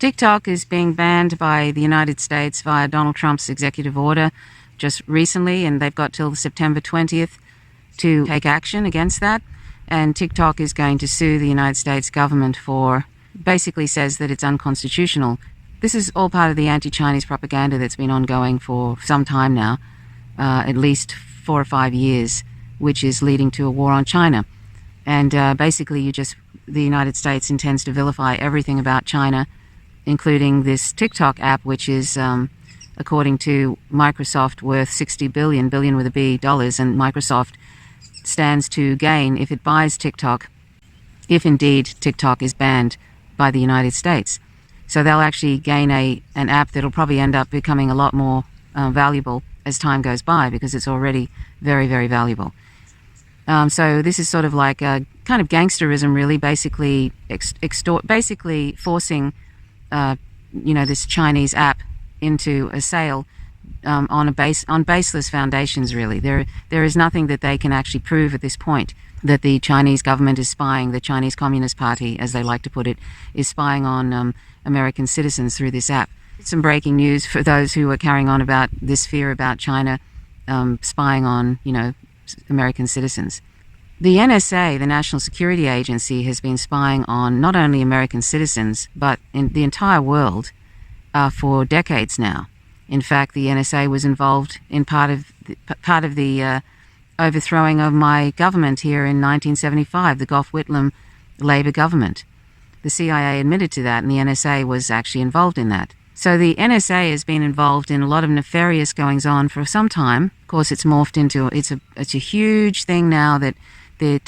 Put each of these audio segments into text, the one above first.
TikTok is being banned by the United States via Donald Trump's executive order just recently, and they've got till September 20th to take action against that. And TikTok is going to sue the United States government for, basically says that it's unconstitutional. This is all part of the anti-Chinese propaganda that's been ongoing for some time now, at least 4 or 5 years, which is leading to a war on China. And basically the United States intends to vilify everything about China, including this TikTok app, which is, according to Microsoft, worth $60 billion with a B, dollars, and Microsoft stands to gain if it buys TikTok, if indeed TikTok is banned by the United States. So they'll actually gain an app that'll probably end up becoming a lot more valuable as time goes by, because it's already very, very valuable. So this is sort of like a kind of gangsterism, really, basically basically forcing this Chinese app into a sale on baseless foundations, really. There is nothing that they can actually prove at this point that the Chinese government is spying, the Chinese Communist Party, as they like to put it, is spying on American citizens through this app. Some breaking news for those who are carrying on about this fear about China spying on, American citizens. The NSA, the National Security Agency, has been spying on not only American citizens, but in the entire world for decades now. In fact, the NSA was involved in part of the overthrowing of my government here in 1975, the Gough Whitlam Labour government. The CIA admitted to that, and the NSA was actually involved in that. So the NSA has been involved in a lot of nefarious goings-on for some time. Of course, it's morphed into it's a huge thing now that they're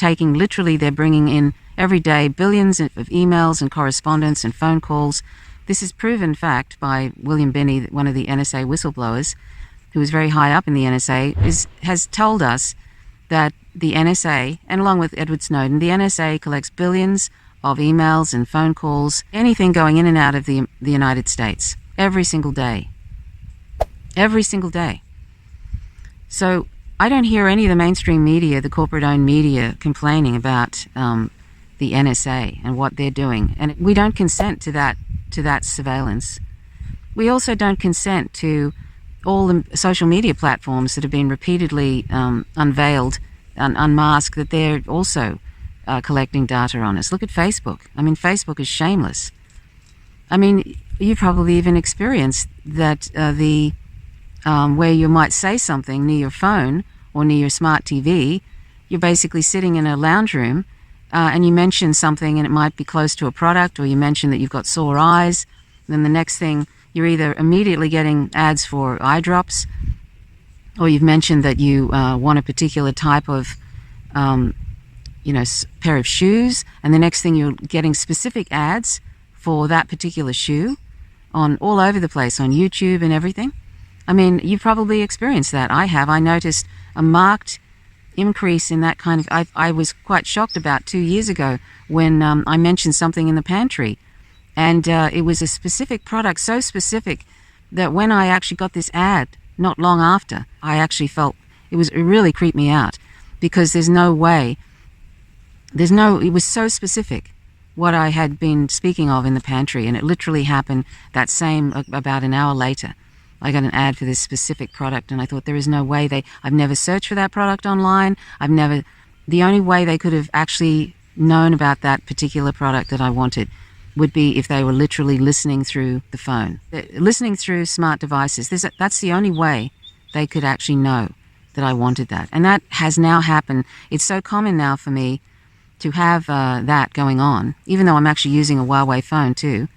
bringing in every day billions of emails and correspondence and phone calls. This is proven fact by William Binney, one of the NSA whistleblowers, who is very high up in the NSA, has told us that the NSA, and along with Edward Snowden, the NSA collects billions of emails and phone calls, anything going in and out of the United States, every single day. Every single day. So I don't hear any of the mainstream media, the corporate-owned media, complaining about the NSA and what they're doing. And we don't consent to that surveillance. We also don't consent to all the social media platforms that have been repeatedly unveiled and unmasked, that they're also collecting data on us. Look at Facebook. I mean, Facebook is shameless. I mean, you probably even experienced that where you might say something near your phone or near your smart TV, you're basically sitting in a lounge room and you mention something, and it might be close to a product, or you mention that you've got sore eyes, and then the next thing, you're either immediately getting ads for eye drops, or you've mentioned that you want a particular type of pair of shoes, and the next thing you're getting specific ads for that particular shoe on all over the place, on YouTube and everything. I mean, you've probably experienced that. I have. I noticed a marked increase in that kind of... I was quite shocked about 2 years ago when I mentioned something in the pantry, and it was a specific product, so specific that when I actually got this ad not long after, I actually felt it really creeped me out, because there's no way, it was so specific what I had been speaking of in the pantry, and it literally happened about an hour later. I got an ad for this specific product, and I thought, there is no way I've never searched for that product online. The only way they could have actually known about that particular product that I wanted would be if they were literally listening through the phone. Listening through smart devices. That's the only way they could actually know that I wanted that. And that has now happened. It's so common now for me to have that going on, even though I'm actually using a Huawei phone too.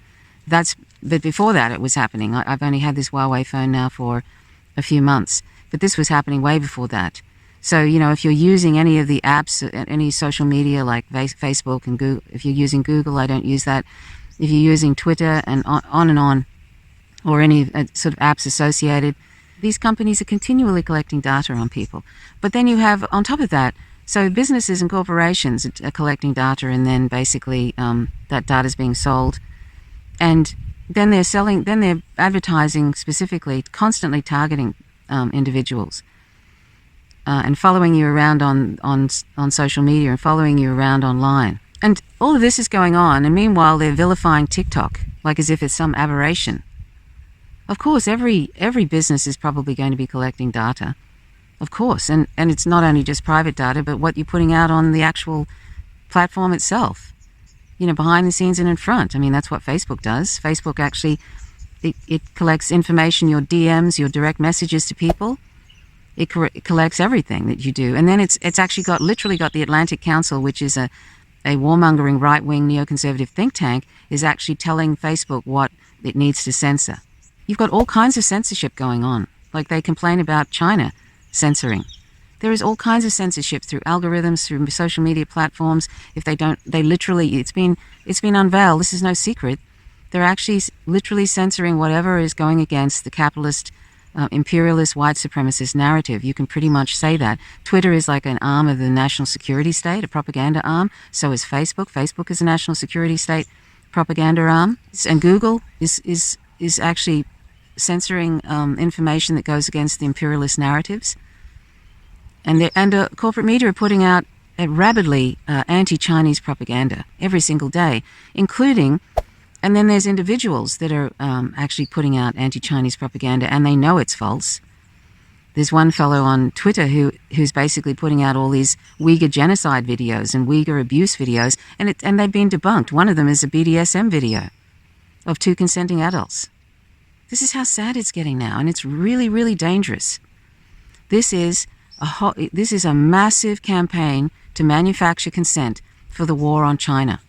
But before that it was happening. I've only had this Huawei phone now for a few months, but this was happening way before that. So, if you're using any of the apps, any social media like Facebook and Google, if you're using Google, I don't use that. If you're using Twitter and on, or any sort of apps associated, these companies are continually collecting data on people. But then you have, on top of that, so businesses and corporations are collecting data, and then basically that data is being sold. And then they're advertising specifically, constantly targeting individuals. And following you around on social media, and following you around online. And all of this is going on, and meanwhile they're vilifying TikTok, like as if it's some aberration. Of course, every business is probably going to be collecting data. Of course, and it's not only just private data, but what you're putting out on the actual platform itself. You know, behind the scenes and in front. I mean, that's what Facebook does. Facebook actually, it collects information, your DMs, your direct messages to people. It collects everything that you do. And then it's actually literally got the Atlantic Council, which is a warmongering right-wing neoconservative think tank, is actually telling Facebook what it needs to censor. You've got all kinds of censorship going on. Like they complain about China censoring. There is all kinds of censorship through algorithms, through social media platforms. If they don't, they literally, it's been unveiled. This is no secret. They're actually literally censoring whatever is going against the capitalist, imperialist, white supremacist narrative. You can pretty much say that. Twitter is like an arm of the national security state, a propaganda arm. So is Facebook. Facebook is a national security state propaganda arm. And Google is actually censoring information that goes against the imperialist narratives. And corporate media are putting out rabidly anti-Chinese propaganda every single day, including, and then there's individuals that are actually putting out anti-Chinese propaganda, and they know it's false. There's one fellow on Twitter who's basically putting out all these Uyghur genocide videos and Uyghur abuse videos, and they've been debunked. One of them is a BDSM video of 2 consenting adults. This is how sad it's getting now, and it's really, really dangerous. This is a massive campaign to manufacture consent for the war on China.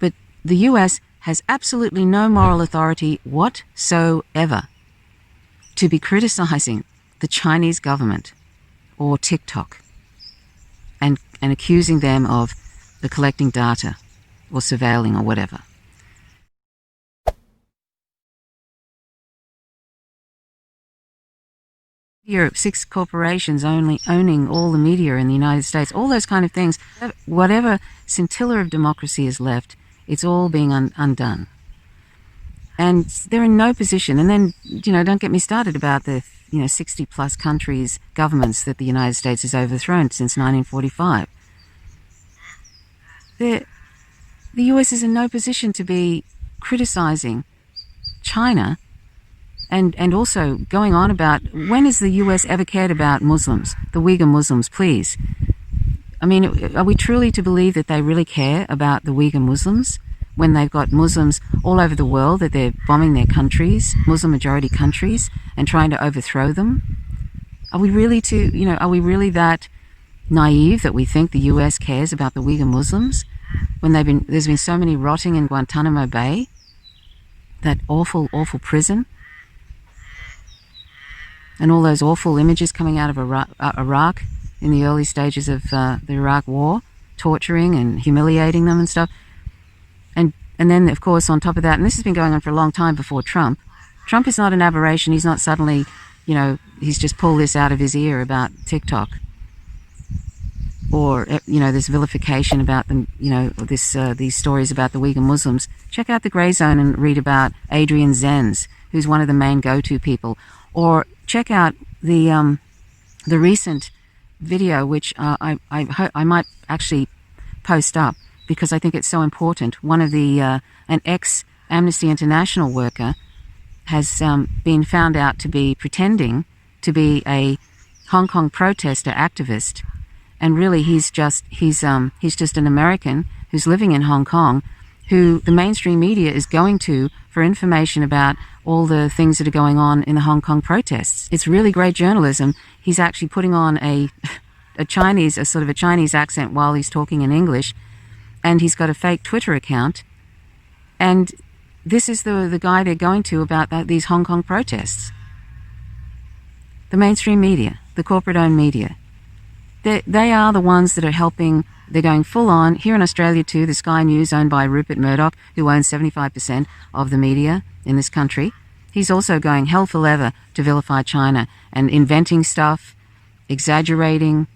But the US has absolutely no moral authority whatsoever to be criticizing the Chinese government or TikTok and accusing them of collecting data or surveilling or whatever. Here, 6 corporations owning all the media in the United States, all those kind of things, whatever scintilla of democracy is left, it's all being undone. And they're in no position. And then, don't get me started about the 60 plus countries, governments that the United States has overthrown since 1945. The US is in no position to be criticizing China and also going on about, when has the US ever cared about Muslims, the Uyghur Muslims, please? I mean, are we truly to believe that they really care about the Uyghur Muslims when they've got Muslims all over the world, that they're bombing their countries, Muslim majority countries, and trying to overthrow them? Are we really that naive that we think the US cares about the Uyghur Muslims when there's been so many rotting in Guantanamo Bay, that awful, awful prison? And all those awful images coming out of Iraq in the early stages of the Iraq War, torturing and humiliating them and stuff. And then, of course, on top of that, and this has been going on for a long time before Trump. Trump is not an aberration. He's not suddenly, he's just pulled this out of his ear about TikTok. Or, this vilification about them, these stories about the Uyghur Muslims. Check out the Grey Zone and read about Adrian Zenz, who's one of the main go-to people. Or check out the recent video, which I might actually post up because I think it's so important. One of an ex-Amnesty International worker has been found out to be pretending to be a Hong Kong protester activist, and really he's just an American who's living in Hong Kong, who the mainstream media is going to for information about all the things that are going on in the Hong Kong protests. It's really great journalism. He's actually putting on a sort of a Chinese accent while he's talking in English, and he's got a fake Twitter account, and this is the guy they're going to about these Hong Kong protests. The mainstream media, the corporate-owned media, they are the ones that are helping. They're going full on. Here in Australia too, the Sky News, owned by Rupert Murdoch, who owns 75% of the media in this country. He's also going hell for leather to vilify China and inventing stuff, exaggerating,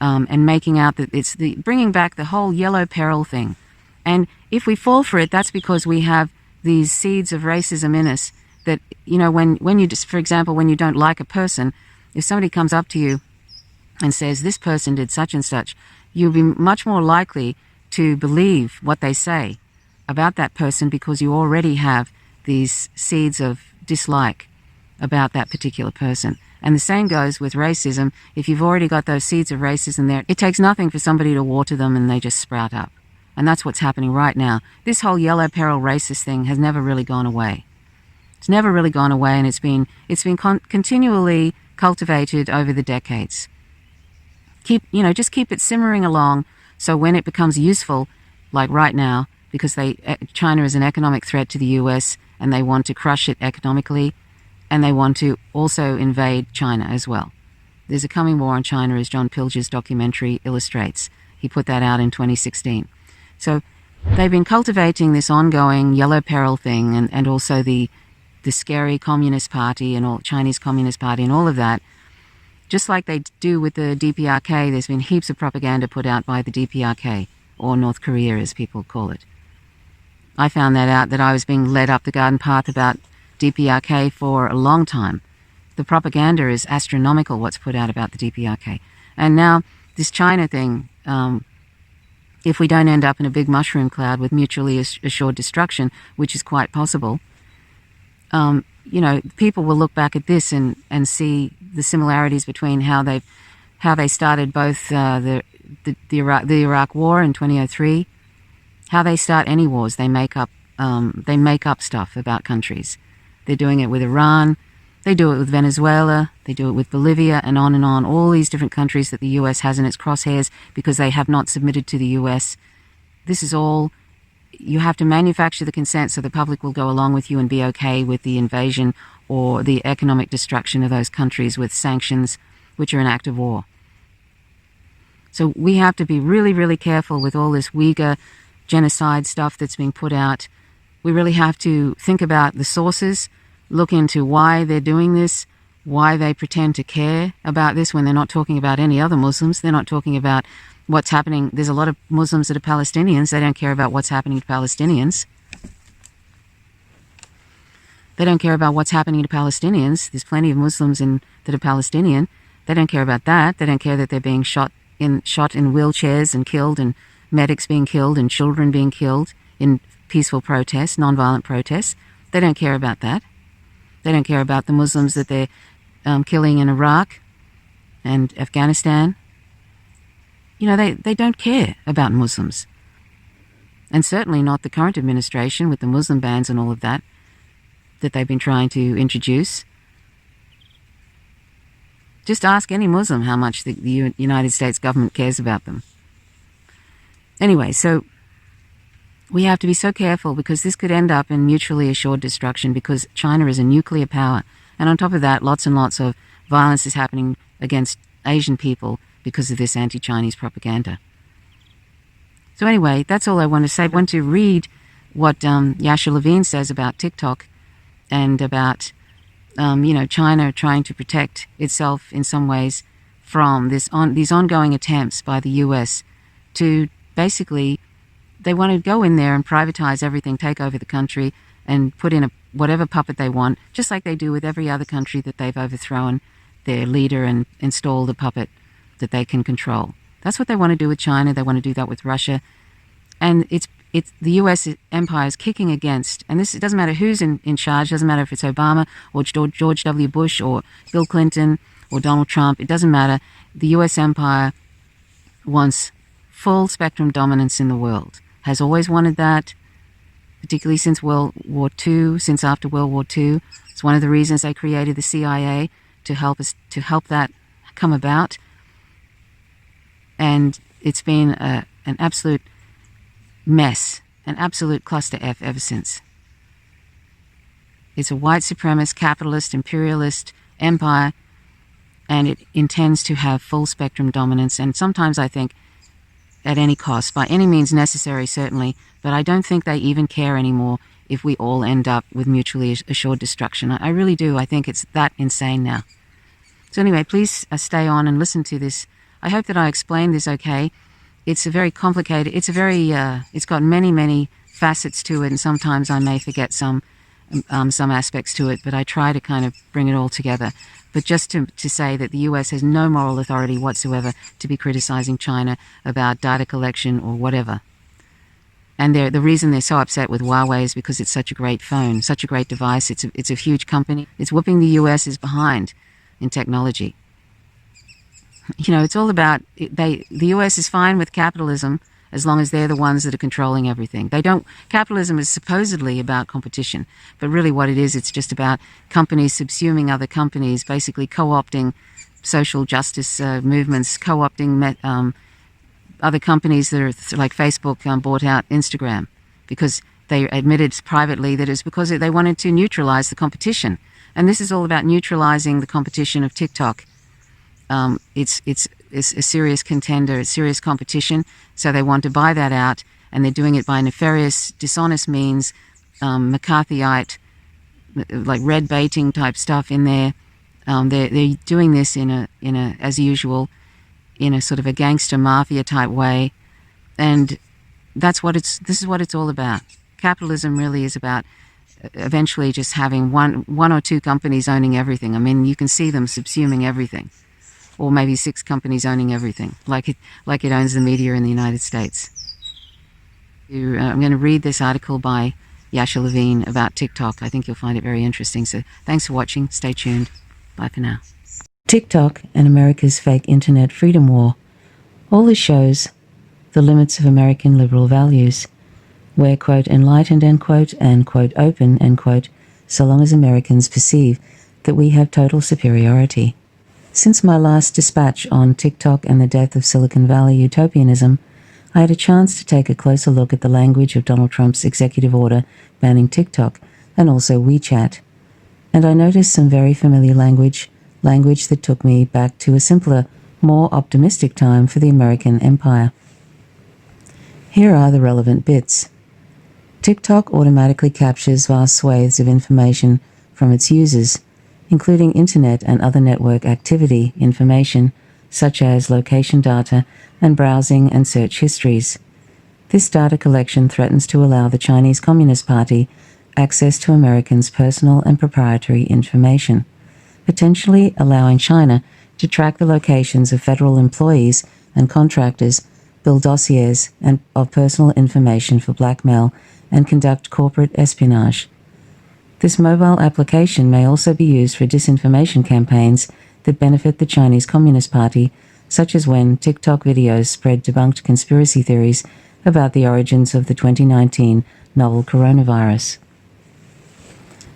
and making out that it's bringing back the whole yellow peril thing. And if we fall for it, that's because we have these seeds of racism in us that, when you just, for example, when you don't like a person, if somebody comes up to you and says, this person did such and such, you'll be much more likely to believe what they say about that person because you already have these seeds of dislike about that particular person. And the same goes with racism. If you've already got those seeds of racism there, it takes nothing for somebody to water them and they just sprout up. And that's what's happening right now. This whole yellow peril racist thing has never really gone away. It's never really gone away, and it's been continually cultivated over the decades. Just keep it simmering along, so when it becomes useful, like right now, because China is an economic threat to the US and they want to crush it economically, and they want to also invade China as well. There's a coming war on China, as John Pilger's documentary illustrates. He put that out in 2016. So they've been cultivating this ongoing yellow peril thing, and also the scary Communist Party and all Chinese Communist Party and all of that. Just like they do with the DPRK, there's been heaps of propaganda put out by the DPRK, or North Korea as people call it. I found that out, that I was being led up the garden path about DPRK for a long time. The propaganda is astronomical, what's put out about the DPRK. And now this China thing, if we don't end up in a big mushroom cloud with mutually assured destruction, which is quite possible, people will look back at this and see the similarities between how they started both the Iraq War in 2003, how they start any wars. They make up stuff about countries. They're doing it with Iran. They do it with Venezuela. They do it with Bolivia, and on. All these different countries that the U.S. has in its crosshairs because they have not submitted to the U.S. This is all. You have to manufacture the consent so the public will go along with you and be okay with the invasion or the economic destruction of those countries with sanctions, which are an act of war. So we have to be really, really careful with all this Uyghur genocide stuff that's being put out. We really have to think about the sources, look into why they're doing this, why they pretend to care about this when they're not talking about any other Muslims. They're not talking about what's happening. There's a lot of Muslims that are Palestinians. They don't care about what's happening to Palestinians. They don't care about what's happening to Palestinians. There's plenty of Muslims that are Palestinian. They don't care about that. They don't care that they're being shot in wheelchairs and killed, and medics being killed, and children being killed in peaceful protests, non-violent protests. They don't care about that. They don't care about the Muslims that they're killing in Iraq and Afghanistan. They don't care about Muslims. And certainly not the current administration with the Muslim bans and all of that they've been trying to introduce. Just ask any Muslim how much the United States government cares about them. Anyway, so we have to be so careful because this could end up in mutually assured destruction because China is a nuclear power. And on top of that, lots and lots of violence is happening against Asian people because of this anti-Chinese propaganda. So anyway, that's all I want to say. I want to read what Yasha Levine says about TikTok and about, China trying to protect itself in some ways from these ongoing attempts by the US to basically, they want to go in there and privatize everything, take over the country, and put in whatever puppet they want, just like they do with every other country that they've overthrown their leader and installed a puppet that they can control. That's what they want to do with China. They want to do that with Russia. And it's the U.S. empire is kicking against, and it doesn't matter who's in charge, doesn't matter if it's Obama or George W. Bush or Bill Clinton or Donald Trump, it doesn't matter. The U.S. empire wants full spectrum dominance in the world, has always wanted that, particularly since World War II, since after World War II. It's one of the reasons they created the CIA, to help that come about. And it's been an absolute mess, an absolute cluster F ever since. It's a white supremacist, capitalist, imperialist empire, and it intends to have full spectrum dominance. And sometimes I think at any cost, by any means necessary, certainly, but I don't think they even care anymore if we all end up with mutually assured destruction. I really do. I think it's that insane now. So anyway, please stay on and listen to this. I hope that I explained this okay. It's a very complicated, it's got many, many facets to it, and sometimes I may forget some. some aspects to it, but I try to kind of bring it all together. But just to say that the US has no moral authority whatsoever to be criticizing China about data collection or whatever. And the reason they're so upset with Huawei is because it's such a great phone, such a great device. It's a huge company. It's whooping the US's behind in technology. It's all about the US is fine with capitalism as long as they're the ones that are controlling everything. Capitalism is supposedly about competition, but really what it is, it's just about companies subsuming other companies, basically co-opting social justice movements, co-opting other companies that are like Facebook bought out Instagram because they admitted privately that it's because they wanted to neutralize the competition. And this is all about neutralizing the competition of TikTok. It's a serious contender, a serious competition, so they want to buy that out, and they're doing it by nefarious, dishonest means, McCarthyite, like red baiting type stuff in there. They're doing this in a as usual, in a sort of a gangster mafia type way, and this is what it's all about. Capitalism really is about eventually just having one or two companies owning everything. I mean, you can see them subsuming everything. Or maybe 6 companies owning everything, like it owns the media in the United States. I'm going to read this article by Yasha Levine about TikTok. I think you'll find it very interesting. So thanks for watching. Stay tuned. Bye for now. TikTok and America's fake internet freedom war. All this shows the limits of American liberal values. We're, quote, enlightened, end quote, and, quote, open, end quote, so long as Americans perceive that we have total superiority. Since my last dispatch on TikTok and the death of Silicon Valley utopianism, I had a chance to take a closer look at the language of Donald Trump's executive order banning TikTok and also WeChat. And I noticed some very familiar language that took me back to a simpler, more optimistic time for the American empire. Here are the relevant bits. TikTok automatically captures vast swathes of information from its users, including internet and other network activity information, such as location data and browsing and search histories. This data collection threatens to allow the Chinese Communist Party access to Americans' personal and proprietary information, potentially allowing China to track the locations of federal employees and contractors, build dossiers of personal information for blackmail, and conduct corporate espionage. This mobile application may also be used for disinformation campaigns that benefit the Chinese Communist Party, such as when TikTok videos spread debunked conspiracy theories about the origins of the 2019 novel coronavirus.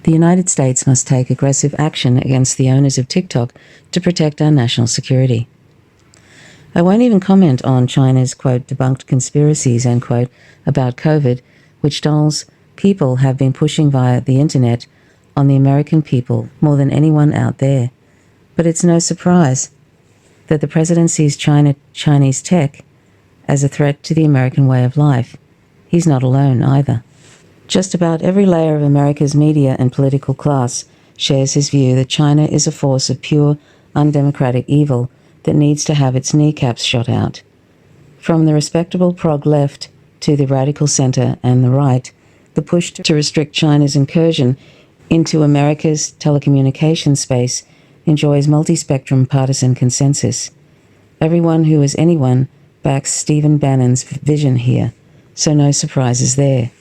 The United States must take aggressive action against the owners of TikTok to protect our national security. I won't even comment on China's, quote, debunked conspiracies, end quote, about COVID, which Donald's people have been pushing via the internet on the American people more than anyone out there. But it's no surprise that the president sees Chinese tech as a threat to the American way of life. He's not alone either. Just about every layer of America's media and political class shares his view that China is a force of pure, undemocratic evil that needs to have its kneecaps shot out. From the respectable prog left to the radical center and the right, the push to restrict China's incursion into America's telecommunications space enjoys multi-spectrum partisan consensus. Everyone who is anyone backs Stephen Bannon's vision here, so no surprises there.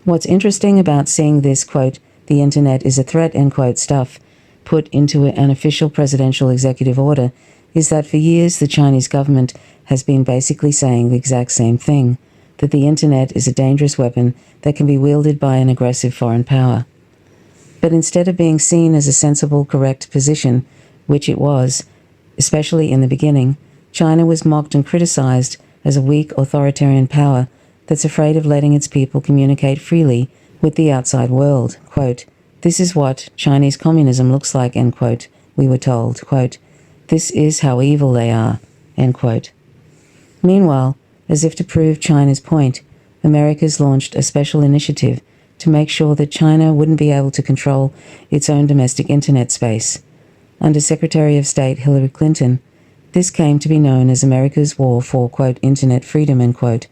What's interesting about seeing this, quote, the internet is a threat, end quote, stuff put into an official presidential executive order is that for years the Chinese government has been basically saying the exact same thing, that the internet is a dangerous weapon that can be wielded by an aggressive foreign power. But instead of being seen as a sensible, correct position, which it was, especially in the beginning, China was mocked and criticized as a weak authoritarian power that's afraid of letting its people communicate freely with the outside world. Quote, this is what Chinese communism looks like, end quote, we were told. Quote, this is how evil they are, end quote. Meanwhile, as if to prove China's point, America's launched a special initiative to make sure that China wouldn't be able to control its own domestic internet space. Under Secretary of State Hillary Clinton, this came to be known as America's war for, quote, internet freedom, end quote,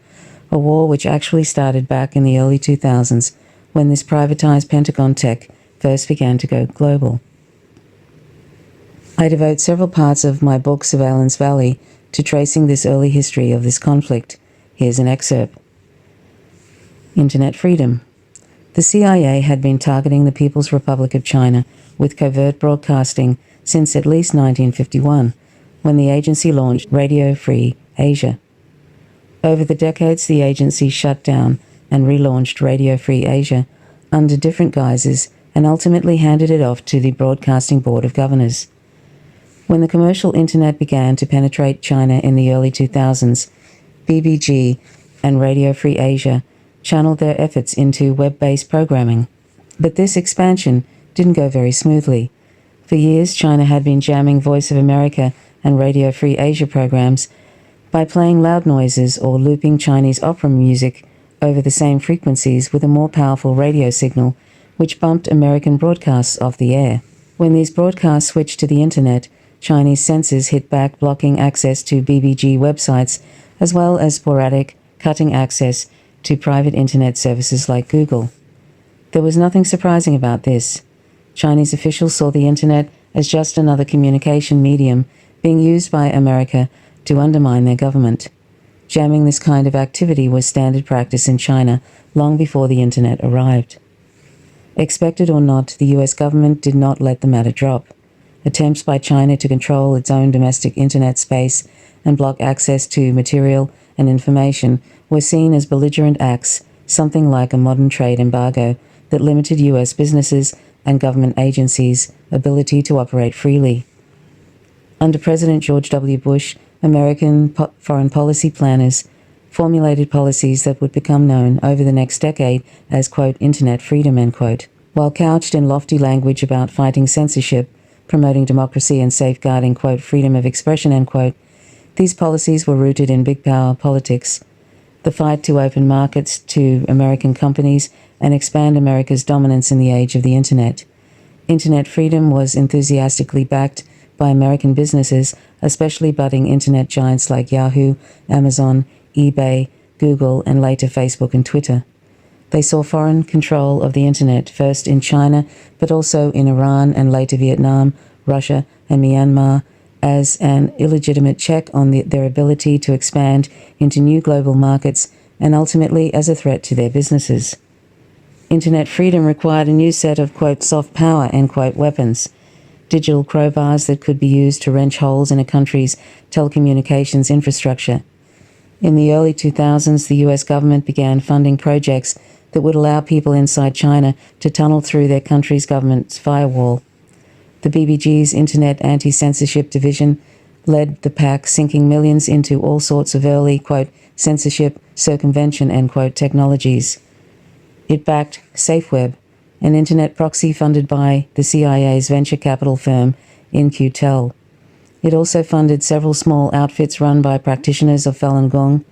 a war which actually started back in the early 2000s when this privatized Pentagon tech first began to go global. I devote several parts of my book, Surveillance Valley, to tracing this early history of this conflict. Here's an excerpt. Internet freedom. The CIA had been targeting the People's Republic of China with covert broadcasting since at least 1951, when the agency launched Radio Free Asia. Over the decades, the agency shut down and relaunched Radio Free Asia under different guises and ultimately handed it off to the Broadcasting Board of Governors. When the commercial internet began to penetrate China in the early 2000s, BBG and Radio Free Asia channeled their efforts into web-based programming. But this expansion didn't go very smoothly. For years, China had been jamming Voice of America and Radio Free Asia programs by playing loud noises or looping Chinese opera music over the same frequencies with a more powerful radio signal, which bumped American broadcasts off the air. When these broadcasts switched to the internet, Chinese censors hit back, blocking access to BBG websites, as well as sporadic, cutting access to private internet services like Google. There was nothing surprising about this. Chinese officials saw the internet as just another communication medium being used by America to undermine their government. Jamming this kind of activity was standard practice in China long before the internet arrived. Expected or not, the US government did not let the matter drop. Attempts by China to control its own domestic internet space and block access to material and information were seen as belligerent acts, something like a modern trade embargo that limited US businesses and government agencies' ability to operate freely. Under President George W. Bush, American foreign policy planners formulated policies that would become known over the next decade as, quote, internet freedom, end quote. While couched in lofty language about fighting censorship, promoting democracy and safeguarding, quote, freedom of expression, end quote, these policies were rooted in big power politics, the fight to open markets to American companies and expand America's dominance in the age of the internet. Internet freedom was enthusiastically backed by American businesses, especially budding internet giants like Yahoo, Amazon, eBay, Google, and later Facebook and Twitter. They saw foreign control of the internet, first in China, but also in Iran and later Vietnam, Russia, and Myanmar, as an illegitimate check on their ability to expand into new global markets and ultimately as a threat to their businesses. Internet freedom required a new set of, quote, soft power, end quote, weapons, digital crowbars that could be used to wrench holes in a country's telecommunications infrastructure. In the early 2000s, the US government began funding projects that would allow people inside China to tunnel through their country's government's firewall. The BBG's Internet Anti-Censorship Division led the pack, sinking millions into all sorts of early, quote, censorship, circumvention, end quote, technologies. It backed SafeWeb, an internet proxy funded by the CIA's venture capital firm In-Q-Tel. It also funded several small outfits run by practitioners of Falun Gong,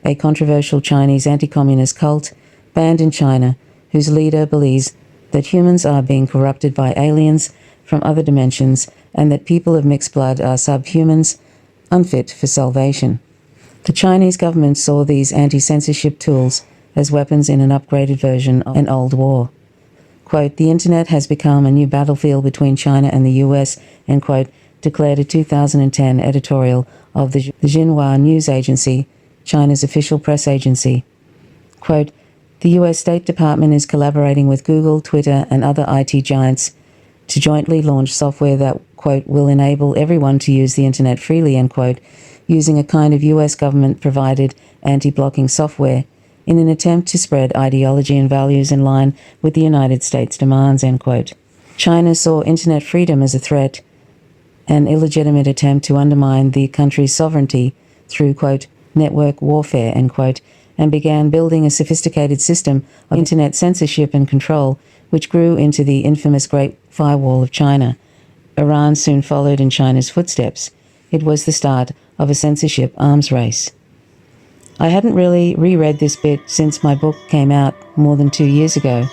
a controversial Chinese anti-communist cult banned in China, whose leader believes that humans are being corrupted by aliens from other dimensions and that people of mixed blood are subhumans, unfit for salvation. The Chinese government saw these anti-censorship tools as weapons in an upgraded version of an old war. Quote, the internet has become a new battlefield between China and the US, end quote, declared a 2010 editorial of the Xinhua news agency, China's official press agency. Quote, the US State Department is collaborating with Google, Twitter, and other IT giants to jointly launch software that, quote, will enable everyone to use the internet freely, end quote, using a kind of US government-provided anti-blocking software in an attempt to spread ideology and values in line with the United States demands, end quote. China saw internet freedom as a threat, an illegitimate attempt to undermine the country's sovereignty through, quote, network warfare, end quote, and began building a sophisticated system of internet censorship and control, which grew into the infamous Great Firewall of China. Iran soon followed in China's footsteps. It was the start of a censorship arms race. I hadn't really reread this bit since my book came out more than 2 years ago.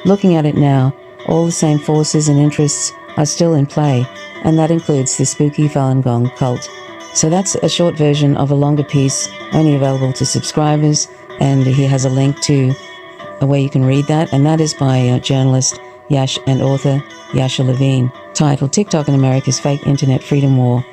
Looking at it now, all the same forces and interests are still in play, and that includes the spooky Falun Gong cult. So that's a short version of a longer piece, only available to subscribers, and he has a link to where you can read that, and that is by journalist Yash and author Yasha Levine, titled TikTok in America's Fake Internet Freedom War,